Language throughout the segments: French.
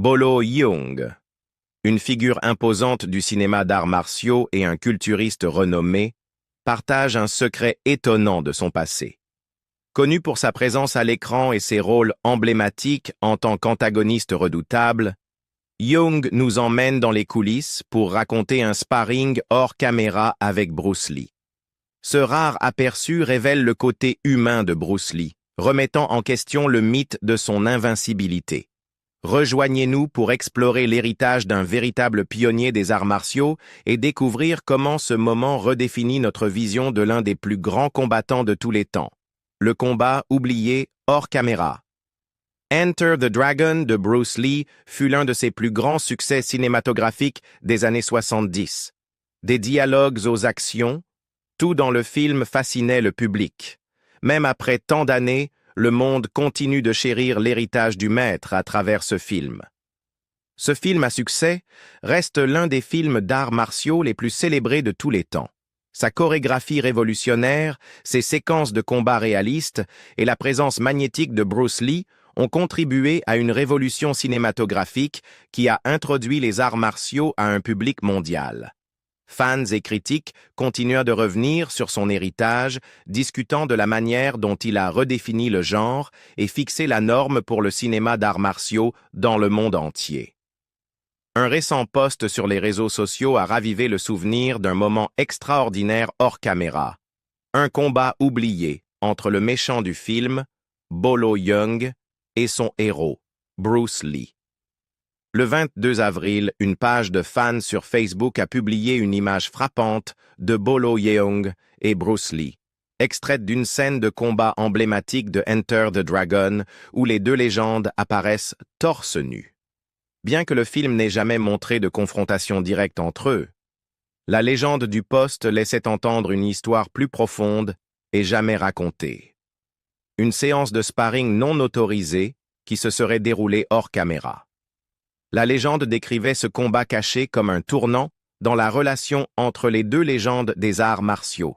Bolo Yeong, une figure imposante du cinéma d'arts martiaux et un culturiste renommé, partage un secret étonnant de son passé. Connu pour sa présence à l'écran et ses rôles emblématiques en tant qu'antagoniste redoutable, Yeong nous emmène dans les coulisses pour raconter un sparring hors caméra avec Bruce Lee. Ce rare aperçu révèle le côté humain de Bruce Lee, remettant en question le mythe de son invincibilité. Rejoignez-nous pour explorer l'héritage d'un véritable pionnier des arts martiaux et découvrir comment ce moment redéfinit notre vision de l'un des plus grands combattants de tous les temps. Le combat oublié hors caméra. Enter the Dragon de Bruce Lee fut l'un de ses plus grands succès cinématographiques des années 70. Des dialogues aux actions, tout dans le film fascinait le public. Même après tant d'années, le monde continue de chérir l'héritage du maître à travers ce film. Ce film à succès reste l'un des films d'arts martiaux les plus célébrés de tous les temps. Sa chorégraphie révolutionnaire, ses séquences de combats réalistes et la présence magnétique de Bruce Lee ont contribué à une révolution cinématographique qui a introduit les arts martiaux à un public mondial. Fans et critiques continuent de revenir sur son héritage, discutant de la manière dont il a redéfini le genre et fixé la norme pour le cinéma d'arts martiaux dans le monde entier. Un récent post sur les réseaux sociaux a ravivé le souvenir d'un moment extraordinaire hors caméra. Un combat oublié entre le méchant du film, Bolo Yeong, et son héros, Bruce Lee. Le 22 avril, une page de fans sur Facebook a publié une image frappante de Bolo Yeong et Bruce Lee, extraite d'une scène de combat emblématique de Enter the Dragon où les deux légendes apparaissent torse nu. Bien que le film n'ait jamais montré de confrontation directe entre eux, la légende du poste laissait entendre une histoire plus profonde et jamais racontée. Une séance de sparring non autorisée qui se serait déroulée hors caméra. La légende décrivait ce combat caché comme un tournant dans la relation entre les deux légendes des arts martiaux.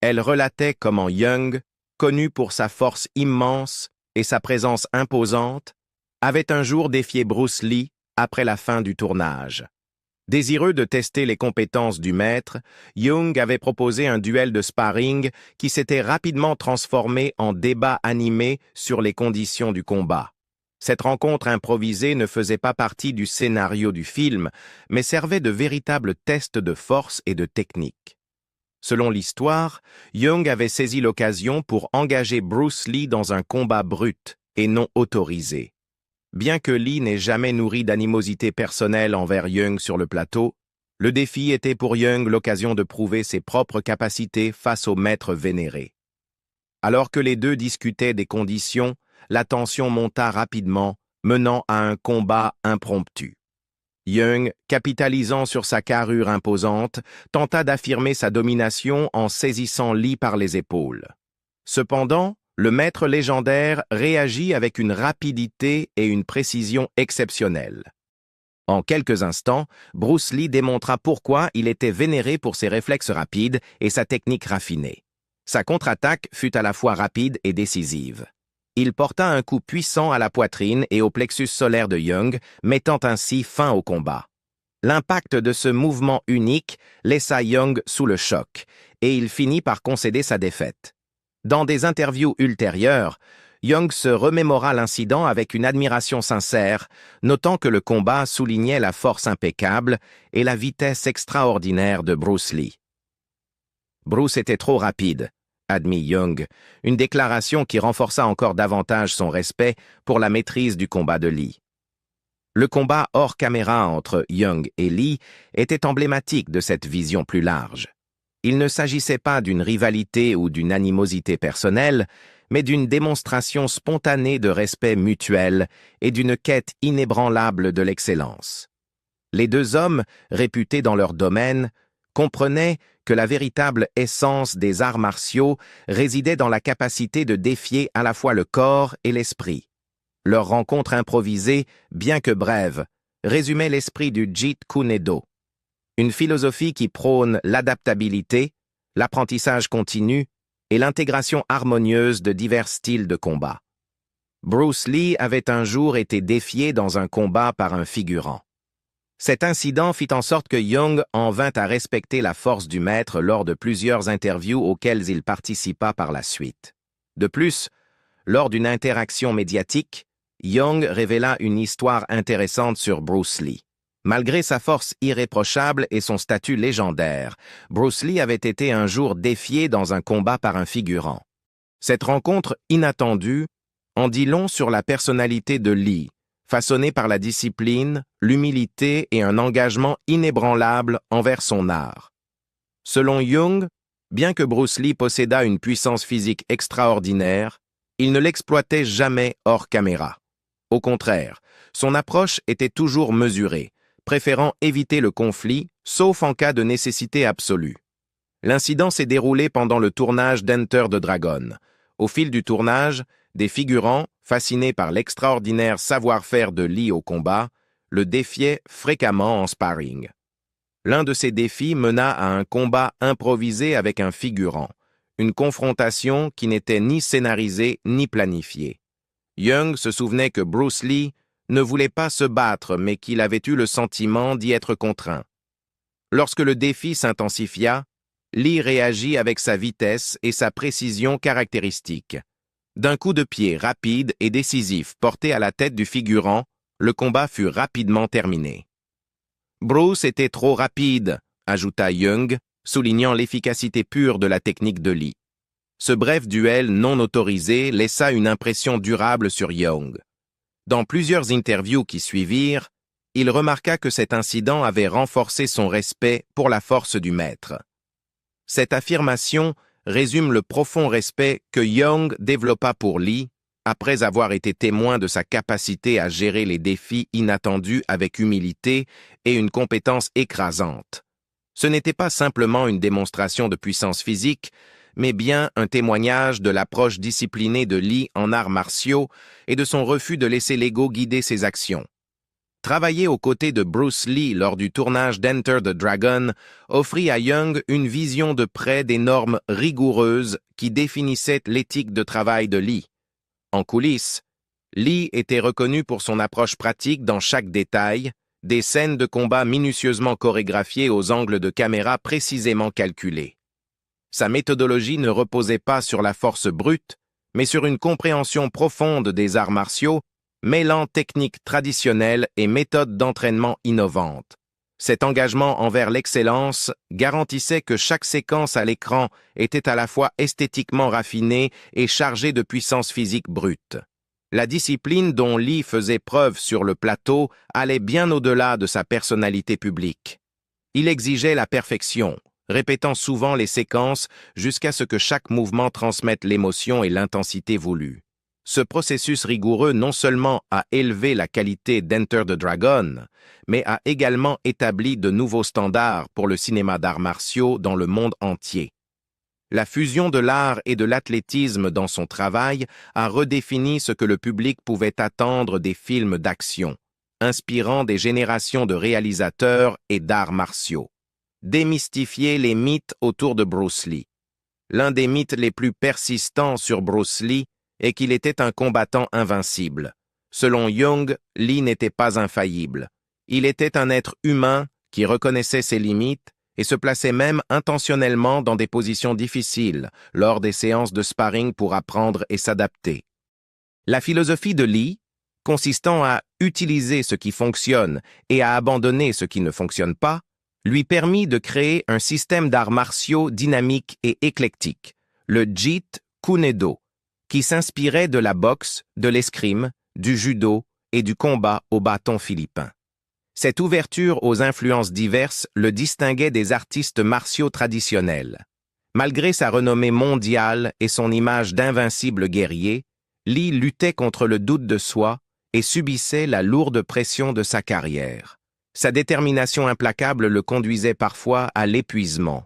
Elle relatait comment Yeong, connu pour sa force immense et sa présence imposante, avait un jour défié Bruce Lee après la fin du tournage. Désireux de tester les compétences du maître, Yeong avait proposé un duel de sparring qui s'était rapidement transformé en débat animé sur les conditions du combat. Cette rencontre improvisée ne faisait pas partie du scénario du film, mais servait de véritable test de force et de technique. Selon l'histoire, Yeong avait saisi l'occasion pour engager Bruce Lee dans un combat brut et non autorisé. Bien que Lee n'ait jamais nourri d'animosité personnelle envers Yeong sur le plateau, le défi était pour Yeong l'occasion de prouver ses propres capacités face au maître vénéré. Alors que les deux discutaient des conditions, la tension monta rapidement, menant à un combat impromptu. Yeong, capitalisant sur sa carrure imposante, tenta d'affirmer sa domination en saisissant Lee par les épaules. Cependant, le maître légendaire réagit avec une rapidité et une précision exceptionnelles. En quelques instants, Bruce Lee démontra pourquoi il était vénéré pour ses réflexes rapides et sa technique raffinée. Sa contre-attaque fut à la fois rapide et décisive. Il porta un coup puissant à la poitrine et au plexus solaire de Yeong, mettant ainsi fin au combat. L'impact de ce mouvement unique laissa Yeong sous le choc, et il finit par concéder sa défaite. Dans des interviews ultérieures, Yeong se remémora l'incident avec une admiration sincère, notant que le combat soulignait la force impeccable et la vitesse extraordinaire de Bruce Lee. Bruce était trop rapide, admit Yeong, une déclaration qui renforça encore davantage son respect pour la maîtrise du combat de Lee. Le combat hors caméra entre Yeong et Lee était emblématique de cette vision plus large. Il ne s'agissait pas d'une rivalité ou d'une animosité personnelle, mais d'une démonstration spontanée de respect mutuel et d'une quête inébranlable de l'excellence. Les deux hommes, réputés dans leur domaine, comprenaient que la véritable essence des arts martiaux résidait dans la capacité de défier à la fois le corps et l'esprit. Leur rencontre improvisée, bien que brève, résumait l'esprit du Jeet Kune Do, une philosophie qui prône l'adaptabilité, l'apprentissage continu et l'intégration harmonieuse de divers styles de combat. Bruce Lee avait un jour été défié dans un combat par un figurant. Cet incident fit en sorte que Young en vint à respecter la force du maître lors de plusieurs interviews auxquelles il participa par la suite. De plus, lors d'une interaction médiatique, Young révéla une histoire intéressante sur Bruce Lee. Malgré sa force irréprochable et son statut légendaire, Bruce Lee avait été un jour défié dans un combat par un figurant. Cette rencontre inattendue en dit long sur la personnalité de Lee, façonnée par la discipline, l'humilité et un engagement inébranlable envers son art. Selon Young, bien que Bruce Lee possédât une puissance physique extraordinaire, il ne l'exploitait jamais hors caméra. Au contraire, son approche était toujours mesurée, préférant éviter le conflit, sauf en cas de nécessité absolue. L'incident s'est déroulé pendant le tournage d'Enter the Dragon. Au fil du tournage, des figurants, fascinés par l'extraordinaire savoir-faire de Lee au combat, le défiaient fréquemment en sparring. L'un de ces défis mena à un combat improvisé avec un figurant, une confrontation qui n'était ni scénarisée ni planifiée. Young se souvenait que Bruce Lee ne voulait pas se battre, mais qu'il avait eu le sentiment d'y être contraint. Lorsque le défi s'intensifia, Lee réagit avec sa vitesse et sa précision caractéristiques. D'un coup de pied rapide et décisif porté à la tête du figurant, le combat fut rapidement terminé. « Bruce était trop rapide », ajouta Young, soulignant l'efficacité pure de la technique de Lee. Ce bref duel non autorisé laissa une impression durable sur Young. Dans plusieurs interviews qui suivirent, il remarqua que cet incident avait renforcé son respect pour la force du maître. Cette affirmation résume le profond respect que Young développa pour Lee après avoir été témoin de sa capacité à gérer les défis inattendus avec humilité et une compétence écrasante. Ce n'était pas simplement une démonstration de puissance physique, mais bien un témoignage de l'approche disciplinée de Lee en arts martiaux et de son refus de laisser l'ego guider ses actions. Travailler aux côtés de Bruce Lee lors du tournage d'Enter the Dragon offrit à Young une vision de près des normes rigoureuses qui définissaient l'éthique de travail de Lee. En coulisses, Lee était reconnu pour son approche pratique dans chaque détail, des scènes de combat minutieusement chorégraphiées aux angles de caméra précisément calculés. Sa méthodologie ne reposait pas sur la force brute, mais sur une compréhension profonde des arts martiaux, mêlant techniques traditionnelles et méthodes d'entraînement innovantes. Cet engagement envers l'excellence garantissait que chaque séquence à l'écran était à la fois esthétiquement raffinée et chargée de puissance physique brute. La discipline dont Lee faisait preuve sur le plateau allait bien au-delà de sa personnalité publique. Il exigeait la perfection, répétant souvent les séquences jusqu'à ce que chaque mouvement transmette l'émotion et l'intensité voulues. Ce processus rigoureux non seulement a élevé la qualité d'Enter the Dragon, mais a également établi de nouveaux standards pour le cinéma d'arts martiaux dans le monde entier. La fusion de l'art et de l'athlétisme dans son travail a redéfini ce que le public pouvait attendre des films d'action, inspirant des générations de réalisateurs et d'arts martiaux. Démystifier les mythes autour de Bruce Lee. L'un des mythes les plus persistants sur Bruce Lee est qu'il était un combattant invincible. Selon Young, Lee n'était pas infaillible. Il était un être humain qui reconnaissait ses limites et se plaçait même intentionnellement dans des positions difficiles lors des séances de sparring pour apprendre et s'adapter. La philosophie de Lee, consistant à utiliser ce qui fonctionne et à abandonner ce qui ne fonctionne pas, lui permit de créer un système d'arts martiaux dynamique et éclectique, le Jeet Kune Do, qui s'inspirait de la boxe, de l'escrime, du judo et du combat au bâton philippin. Cette ouverture aux influences diverses le distinguait des artistes martiaux traditionnels. Malgré sa renommée mondiale et son image d'invincible guerrier, Lee luttait contre le doute de soi et subissait la lourde pression de sa carrière. Sa détermination implacable le conduisait parfois à l'épuisement,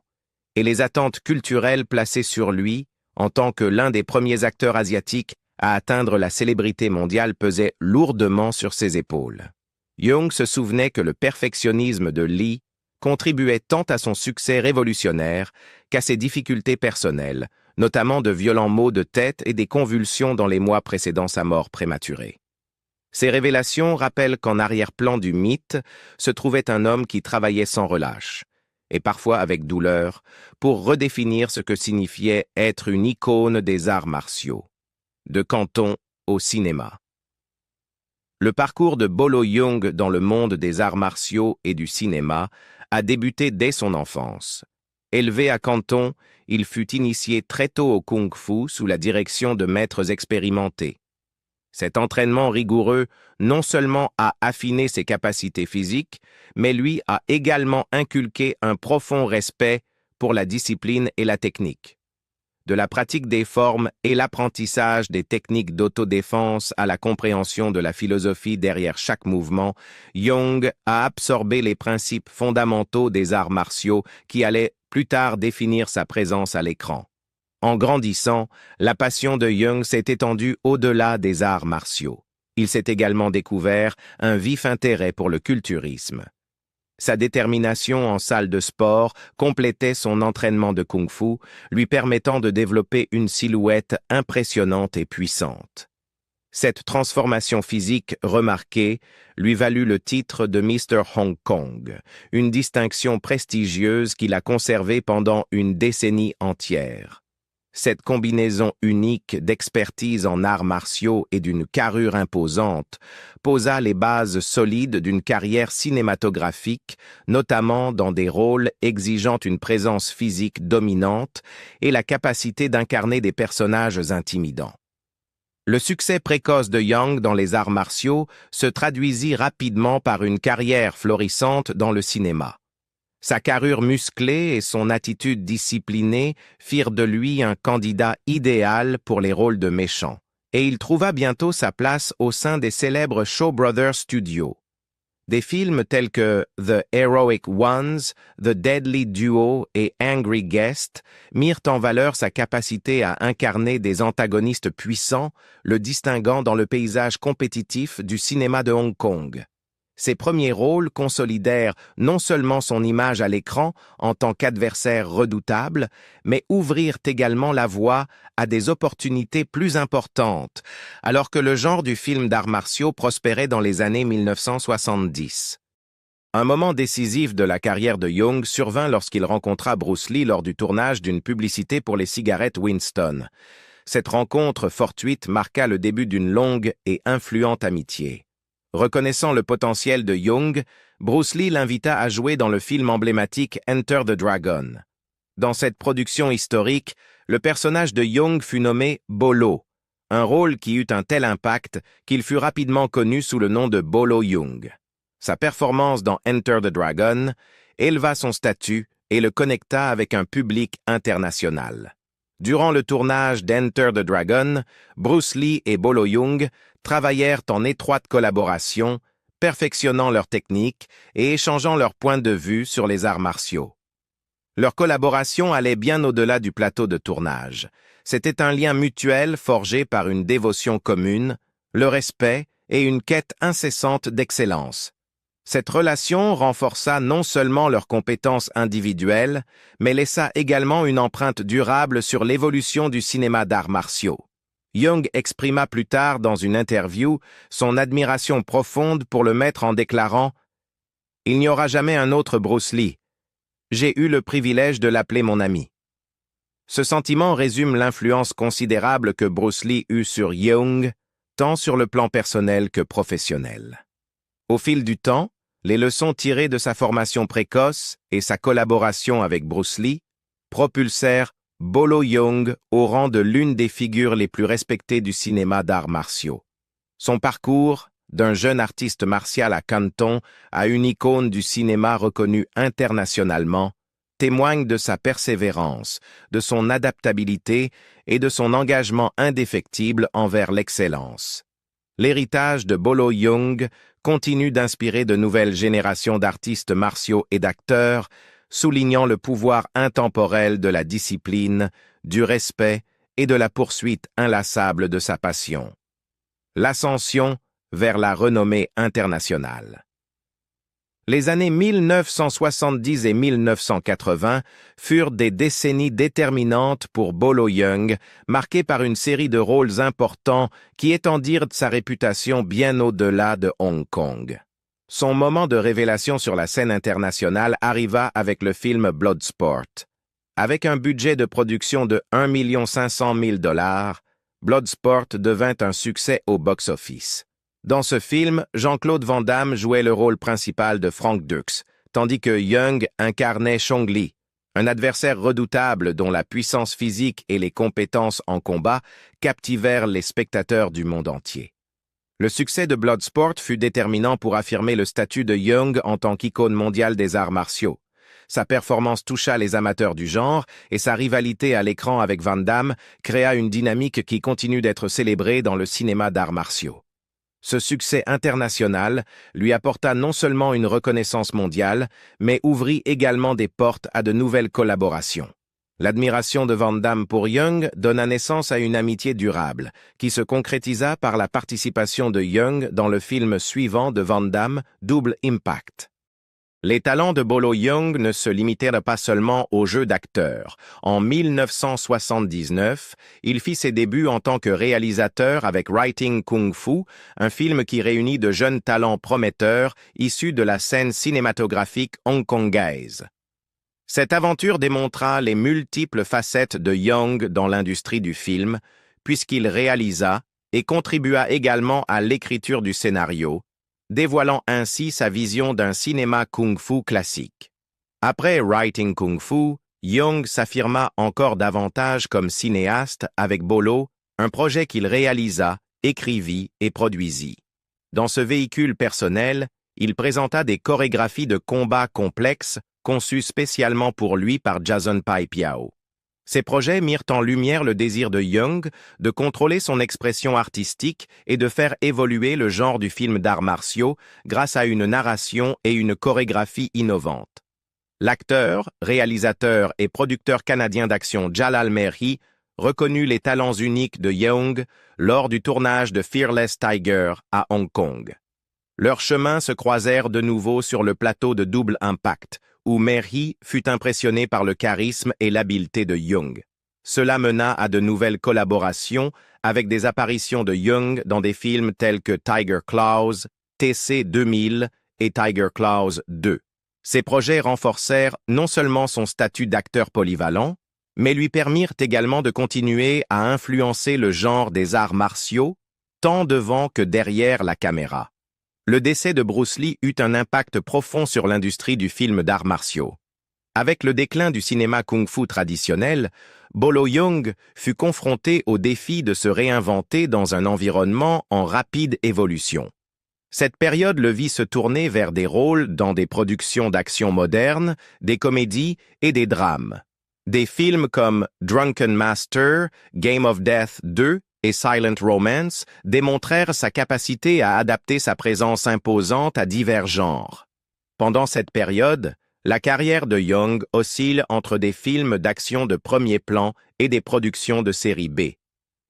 et les attentes culturelles placées sur lui, en tant que l'un des premiers acteurs asiatiques à atteindre la célébrité mondiale, pesaient lourdement sur ses épaules. Young se souvenait que le perfectionnisme de Lee contribuait tant à son succès révolutionnaire qu'à ses difficultés personnelles, notamment de violents maux de tête et des convulsions dans les mois précédant sa mort prématurée. Ces révélations rappellent qu'en arrière-plan du mythe se trouvait un homme qui travaillait sans relâche, et parfois avec douleur, pour redéfinir ce que signifiait être une icône des arts martiaux, de Canton au cinéma. Le parcours de Bolo Yeung dans le monde des arts martiaux et du cinéma a débuté dès son enfance. Élevé à Canton, il fut initié très tôt au kung-fu sous la direction de maîtres expérimentés. Cet entraînement rigoureux non seulement a affiné ses capacités physiques, mais lui a également inculqué un profond respect pour la discipline et la technique. De la pratique des formes et l'apprentissage des techniques d'autodéfense à la compréhension de la philosophie derrière chaque mouvement, Yeung a absorbé les principes fondamentaux des arts martiaux qui allaient plus tard définir sa présence à l'écran. En grandissant, la passion de Yeung s'est étendue au-delà des arts martiaux. Il s'est également découvert un vif intérêt pour le culturisme. Sa détermination en salle de sport complétait son entraînement de kung-fu, lui permettant de développer une silhouette impressionnante et puissante. Cette transformation physique remarquée lui valut le titre de Mr. Hong Kong, une distinction prestigieuse qu'il a conservée pendant une décennie entière. Cette combinaison unique d'expertise en arts martiaux et d'une carrure imposante posa les bases solides d'une carrière cinématographique, notamment dans des rôles exigeant une présence physique dominante et la capacité d'incarner des personnages intimidants. Le succès précoce de Yeung dans les arts martiaux se traduisit rapidement par une carrière florissante dans le cinéma. Sa carrure musclée et son attitude disciplinée firent de lui un candidat idéal pour les rôles de méchants, et il trouva bientôt sa place au sein des célèbres Shaw Brothers Studios. Des films tels que The Heroic Ones, The Deadly Duo et Angry Guest mirent en valeur sa capacité à incarner des antagonistes puissants, le distinguant dans le paysage compétitif du cinéma de Hong Kong. Ses premiers rôles consolidèrent non seulement son image à l'écran en tant qu'adversaire redoutable, mais ouvrirent également la voie à des opportunités plus importantes, alors que le genre du film d'arts martiaux prospérait dans les années 1970. Un moment décisif de la carrière de Yeung survint lorsqu'il rencontra Bruce Lee lors du tournage d'une publicité pour les cigarettes Winston. Cette rencontre fortuite marqua le début d'une longue et influente amitié. Reconnaissant le potentiel de Yeung, Bruce Lee l'invita à jouer dans le film emblématique Enter the Dragon. Dans cette production historique, le personnage de Yeung fut nommé Bolo, un rôle qui eut un tel impact qu'il fut rapidement connu sous le nom de Bolo Yeung. Sa performance dans Enter the Dragon éleva son statut et le connecta avec un public international. Durant le tournage d'Enter the Dragon, Bruce Lee et Bolo Yeung travaillèrent en étroite collaboration, perfectionnant leurs techniques et échangeant leurs points de vue sur les arts martiaux. Leur collaboration allait bien au-delà du plateau de tournage. C'était un lien mutuel forgé par une dévotion commune, le respect et une quête incessante d'excellence. Cette relation renforça non seulement leurs compétences individuelles, mais laissa également une empreinte durable sur l'évolution du cinéma d'arts martiaux. Yeung exprima plus tard dans une interview son admiration profonde pour le maître en déclarant « Il n'y aura jamais un autre Bruce Lee. J'ai eu le privilège de l'appeler mon ami. » Ce sentiment résume l'influence considérable que Bruce Lee eut sur Yeung, tant sur le plan personnel que professionnel. Au fil du temps, les leçons tirées de sa formation précoce et sa collaboration avec Bruce Lee propulsèrent Bolo Yeung au rang de l'une des figures les plus respectées du cinéma d'arts martiaux. Son parcours, d'un jeune artiste martial à Canton à une icône du cinéma reconnue internationalement, témoigne de sa persévérance, de son adaptabilité et de son engagement indéfectible envers l'excellence. L'héritage de Bolo Yeung continue d'inspirer de nouvelles générations d'artistes martiaux et d'acteurs, soulignant le pouvoir intemporel de la discipline, du respect et de la poursuite inlassable de sa passion. L'ascension vers la renommée internationale. Les années 1970 et 1980 furent des décennies déterminantes pour Bolo Yeung, marquées par une série de rôles importants qui étendirent sa réputation bien au-delà de Hong Kong. Son moment de révélation sur la scène internationale arriva avec le film Bloodsport. Avec un budget de production de 1 500 000 $, Bloodsport devint un succès au box-office. Dans ce film, Jean-Claude Van Damme jouait le rôle principal de Frank Dux, tandis que Yeung incarnait Chong Li, un adversaire redoutable dont la puissance physique et les compétences en combat captivèrent les spectateurs du monde entier. Le succès de Bloodsport fut déterminant pour affirmer le statut de Yeung en tant qu'icône mondiale des arts martiaux. Sa performance toucha les amateurs du genre et sa rivalité à l'écran avec Van Damme créa une dynamique qui continue d'être célébrée dans le cinéma d'arts martiaux. Ce succès international lui apporta non seulement une reconnaissance mondiale, mais ouvrit également des portes à de nouvelles collaborations. L'admiration de Van Damme pour Yeung donna naissance à une amitié durable, qui se concrétisa par la participation de Yeung dans le film suivant de Van Damme, Double Impact. Les talents de Bolo Yeung ne se limitèrent pas seulement au jeu d'acteur. En 1979, il fit ses débuts en tant que réalisateur avec Writing Kung Fu, un film qui réunit de jeunes talents prometteurs issus de la scène cinématographique hongkongaise. Cette aventure démontra les multiples facettes de Yeung dans l'industrie du film, puisqu'il réalisa et contribua également à l'écriture du scénario, dévoilant ainsi sa vision d'un cinéma kung-fu classique. Après Writing Kung Fu, Yeung s'affirma encore davantage comme cinéaste avec Bolo, un projet qu'il réalisa, écrivit et produisit. Dans ce véhicule personnel, il présenta des chorégraphies de combat complexes conçues spécialement pour lui par Jason Pai Piao. Ces projets mirent en lumière le désir de Yeung de contrôler son expression artistique et de faire évoluer le genre du film d'arts martiaux grâce à une narration et une chorégraphie innovantes. L'acteur, réalisateur et producteur canadien d'action Jalal Merhi reconnut les talents uniques de Yeung lors du tournage de Fearless Tiger à Hong Kong. Leurs chemins se croisèrent de nouveau sur le plateau de Double Impact, où Merhi fut impressionné par le charisme et l'habileté de Yeung. Cela mena à de nouvelles collaborations avec des apparitions de Yeung dans des films tels que Tiger Claws, TC 2000 et Tiger Claws 2. Ces projets renforcèrent non seulement son statut d'acteur polyvalent, mais lui permirent également de continuer à influencer le genre des arts martiaux, tant devant que derrière la caméra. Le décès de Bruce Lee eut un impact profond sur l'industrie du film d'arts martiaux. Avec le déclin du cinéma kung-fu traditionnel, Bolo Yeung fut confronté au défi de se réinventer dans un environnement en rapide évolution. Cette période le vit se tourner vers des rôles dans des productions d'action modernes, des comédies et des drames. Des films comme Drunken Master, Game of Death 2 et Silent Romance démontrèrent sa capacité à adapter sa présence imposante à divers genres. Pendant cette période, la carrière de Yeung oscille entre des films d'action de premier plan et des productions de série B.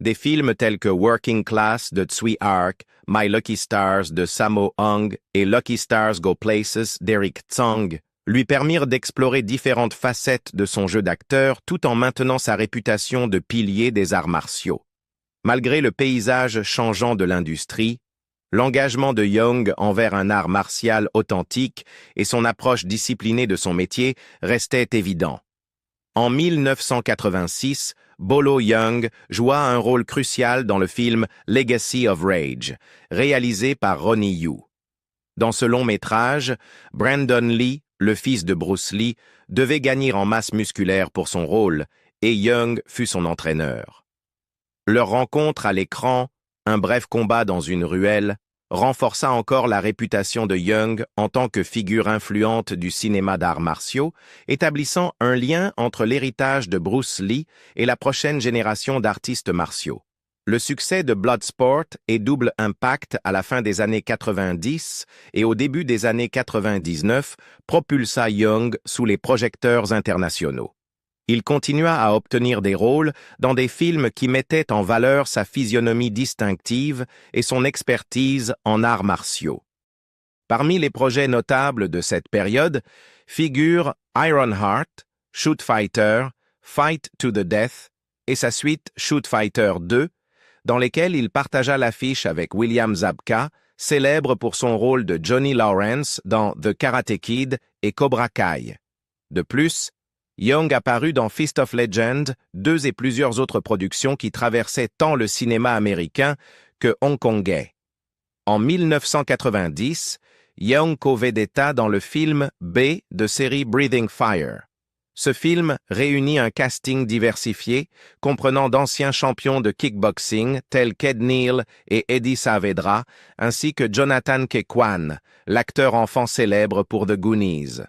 Des films tels que Working Class de Tsui Hark, My Lucky Stars de Sammo Hung et Lucky Stars Go Places d'Eric Tsang lui permirent d'explorer différentes facettes de son jeu d'acteur tout en maintenant sa réputation de pilier des arts martiaux. Malgré le paysage changeant de l'industrie, l'engagement de Yeung envers un art martial authentique et son approche disciplinée de son métier restaient évidents. En 1986, Bolo Yeung joua un rôle crucial dans le film Legacy of Rage, réalisé par Ronnie Yu. Dans ce long métrage, Brandon Lee, le fils de Bruce Lee, devait gagner en masse musculaire pour son rôle, et Yeung fut son entraîneur. Leur rencontre à l'écran, un bref combat dans une ruelle, renforça encore la réputation de Yeung en tant que figure influente du cinéma d'arts martiaux, établissant un lien entre l'héritage de Bruce Lee et la prochaine génération d'artistes martiaux. Le succès de Bloodsport et Double Impact à la fin des années 90 et au début des années 99 propulsa Yeung sous les projecteurs internationaux. Il continua à obtenir des rôles dans des films qui mettaient en valeur sa physionomie distinctive et son expertise en arts martiaux. Parmi les projets notables de cette période figurent Ironheart, Shoot Fighter, Fight to the Death et sa suite Shoot Fighter 2, dans lesquels il partagea l'affiche avec William Zabka, célèbre pour son rôle de Johnny Lawrence dans The Karate Kid et Cobra Kai. De plus, Young apparut dans Fist of Legend, 2 et plusieurs autres productions qui traversaient tant le cinéma américain que hongkongais. En 1990, Young co-vedetta dans le film B de série Breathing Fire. Ce film réunit un casting diversifié, comprenant d'anciens champions de kickboxing tels qu'Ed Neal et Eddie Saavedra, ainsi que Jonathan Ke Quan, l'acteur enfant célèbre pour The Goonies.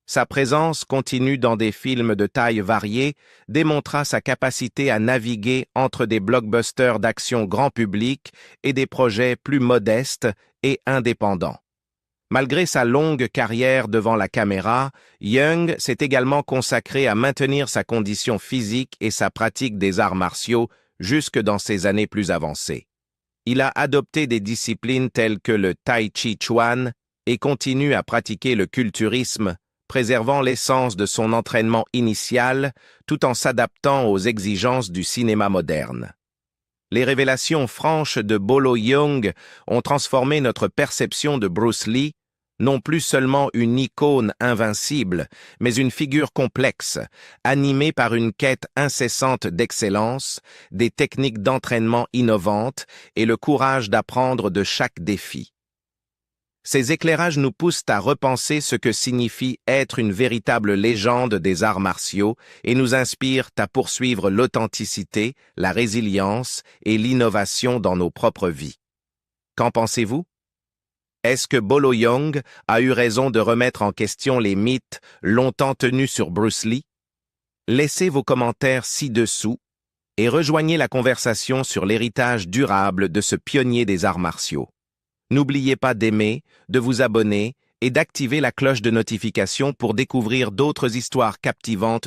Sa présence continue dans des films de taille variée démontra sa capacité à naviguer entre des blockbusters d'action grand public et des projets plus modestes et indépendants. Malgré sa longue carrière devant la caméra, Young s'est également consacré à maintenir sa condition physique et sa pratique des arts martiaux jusque dans ses années plus avancées. Il a adopté des disciplines telles que le Tai Chi Chuan et continue à pratiquer le culturisme, préservant l'essence de son entraînement initial tout en s'adaptant aux exigences du cinéma moderne. Les révélations franches de Bolo Yeung ont transformé notre perception de Bruce Lee, non plus seulement une icône invincible, mais une figure complexe, animée par une quête incessante d'excellence, des techniques d'entraînement innovantes et le courage d'apprendre de chaque défi. Ces éclairages nous poussent à repenser ce que signifie être une véritable légende des arts martiaux et nous inspirent à poursuivre l'authenticité, la résilience et l'innovation dans nos propres vies. Qu'en pensez-vous? Est-ce que Bolo Yeung a eu raison de remettre en question les mythes longtemps tenus sur Bruce Lee? Laissez vos commentaires ci-dessous et rejoignez la conversation sur l'héritage durable de ce pionnier des arts martiaux. N'oubliez pas d'aimer, de vous abonner et d'activer la cloche de notification pour découvrir d'autres histoires captivantes